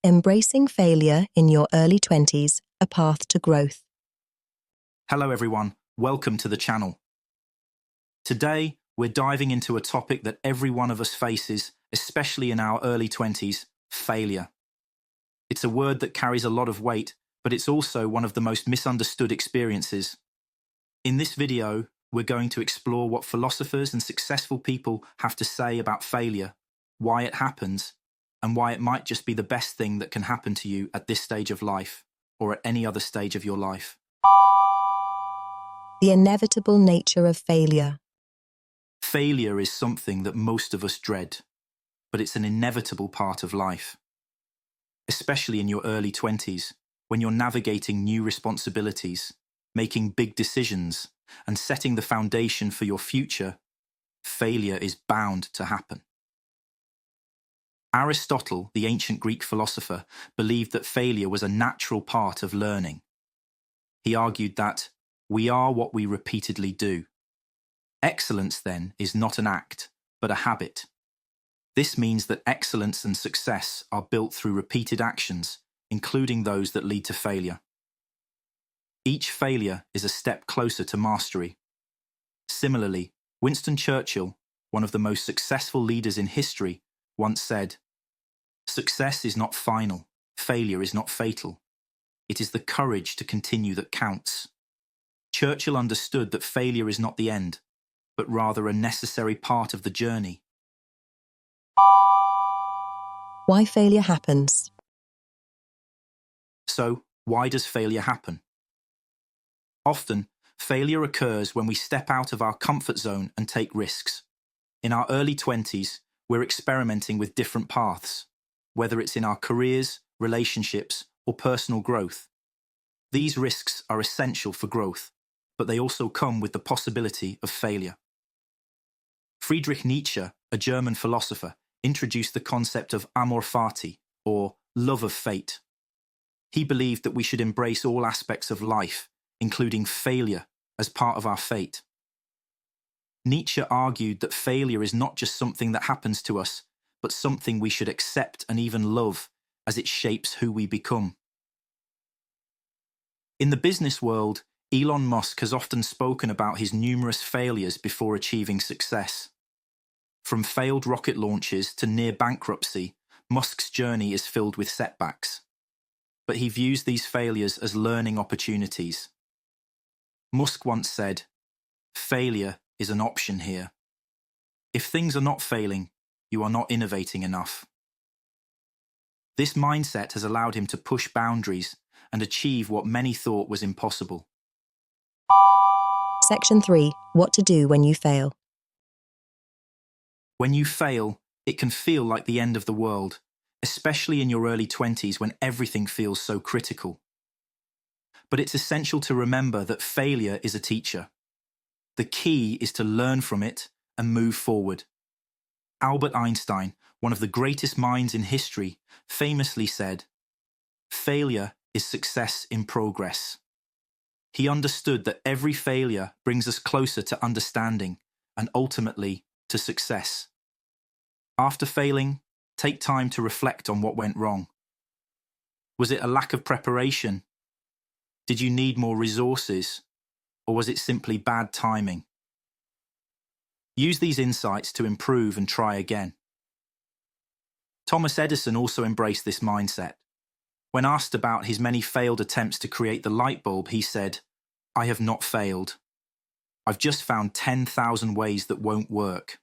Embracing Failure in Your Early 20s, A Path to Growth. Hello everyone, welcome to the channel. Today, we're diving into a topic that every one of us faces, especially in our early 20s, failure. It's a word that carries a lot of weight, but it's also one of the most misunderstood experiences. In this video, we're going to explore what philosophers and successful people have to say about failure, why it happens, and why it might just be the best thing that can happen to you at this stage of life, or at any other stage of your life. The inevitable nature of failure. Failure is something that most of us dread, but it's an inevitable part of life. Especially in your early 20s, when you're navigating new responsibilities, making big decisions, and setting the foundation for your future, failure is bound to happen. Aristotle, the ancient Greek philosopher, believed that failure was a natural part of learning. He argued that we are what we repeatedly do. Excellence, then, is not an act, but a habit. This means that excellence and success are built through repeated actions, including those that lead to failure. Each failure is a step closer to mastery. Similarly, Winston Churchill, one of the most successful leaders in history, once said, "Success is not final, failure is not fatal. It is the courage to continue that counts." Churchill understood that failure is not the end, but rather a necessary part of the journey. Why failure happens. So, why does failure happen? Often, failure occurs when we step out of our comfort zone and take risks. In our early 20s, we're experimenting with different paths, whether it's in our careers, relationships, or personal growth. These risks are essential for growth, but they also come with the possibility of failure. Friedrich Nietzsche, a German philosopher, introduced the concept of amor fati, or love of fate. He believed that we should embrace all aspects of life, including failure, as part of our fate. Nietzsche argued that failure is not just something that happens to us, but something we should accept and even love, as it shapes who we become. In the business world, Elon Musk has often spoken about his numerous failures before achieving success. From failed rocket launches to near bankruptcy, Musk's journey is filled with setbacks. But he views these failures as learning opportunities. Musk once said, "Failure is an option here. If things are not failing, you are not innovating enough." This mindset has allowed him to push boundaries and achieve what many thought was impossible. Section 3. What to do when you fail. When you fail, it can feel like the end of the world, especially in your early 20s when everything feels so critical. But it's essential to remember that failure is a teacher. The key is to learn from it and move forward. Albert Einstein, one of the greatest minds in history, famously said, "Failure is success in progress." He understood that every failure brings us closer to understanding and ultimately to success. After failing, take time to reflect on what went wrong. Was it a lack of preparation? Did you need more resources? Or was it simply bad timing? Use these insights to improve and try again. Thomas Edison also embraced this mindset. When asked about his many failed attempts to create the light bulb, he said, "I have not failed. I've just found 10,000 ways that won't work."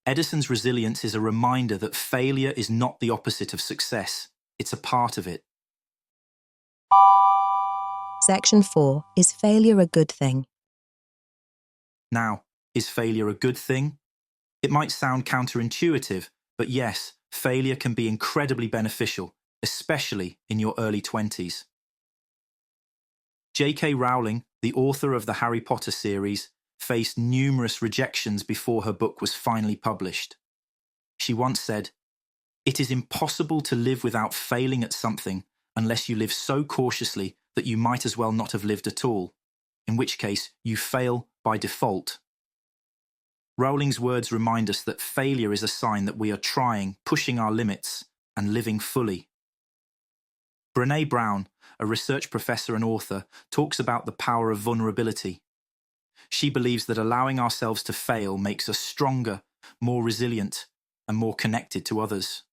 Edison's resilience is a reminder that failure is not the opposite of success. It's a part of it. Section 4. Is failure a good thing? Now, is failure a good thing? It might sound counterintuitive, but yes, failure can be incredibly beneficial, especially in your early 20s. J.K. Rowling, the author of the Harry Potter series, faced numerous rejections before her book was finally published. She once said, "It is impossible to live without failing at something unless you live so cautiously that you might as well not have lived at all, in which case you fail by default." Rowling's words remind us that failure is a sign that we are trying, pushing our limits, and living fully. Brené Brown, a research professor and author, talks about the power of vulnerability. She believes that allowing ourselves to fail makes us stronger, more resilient, and more connected to others.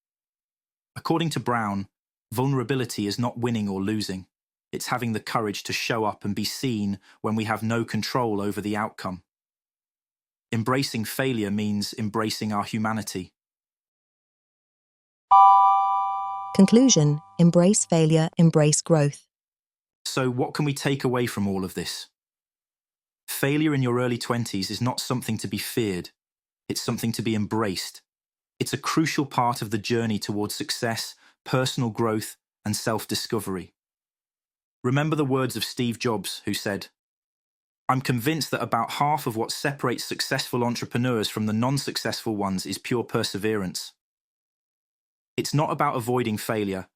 According to Brown, vulnerability is not winning or losing. It's having the courage to show up and be seen when we have no control over the outcome. Embracing failure means embracing our humanity. Conclusion: embrace failure, embrace growth. So what can we take away from all of this? Failure in your early 20s is not something to be feared. It's something to be embraced. It's a crucial part of the journey towards success, personal growth, and self-discovery. Remember the words of Steve Jobs, who said, "I'm convinced that about half of what separates successful entrepreneurs from the non-successful ones is pure perseverance." It's not about avoiding failure,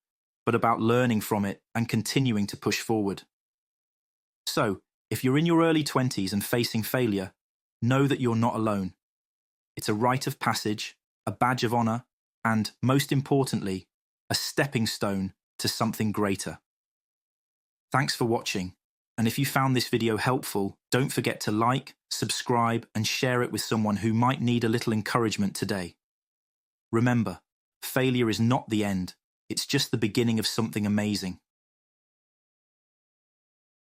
but about learning from it and continuing to push forward. So, if you're in your early 20s and facing failure, know that you're not alone. It's a rite of passage, a badge of honor, and, most importantly, a stepping stone to something greater. Thanks for watching, and if you found this video helpful, don't forget to like, subscribe, and share it with someone who might need a little encouragement today. Remember, failure is not the end, it's just the beginning of something amazing.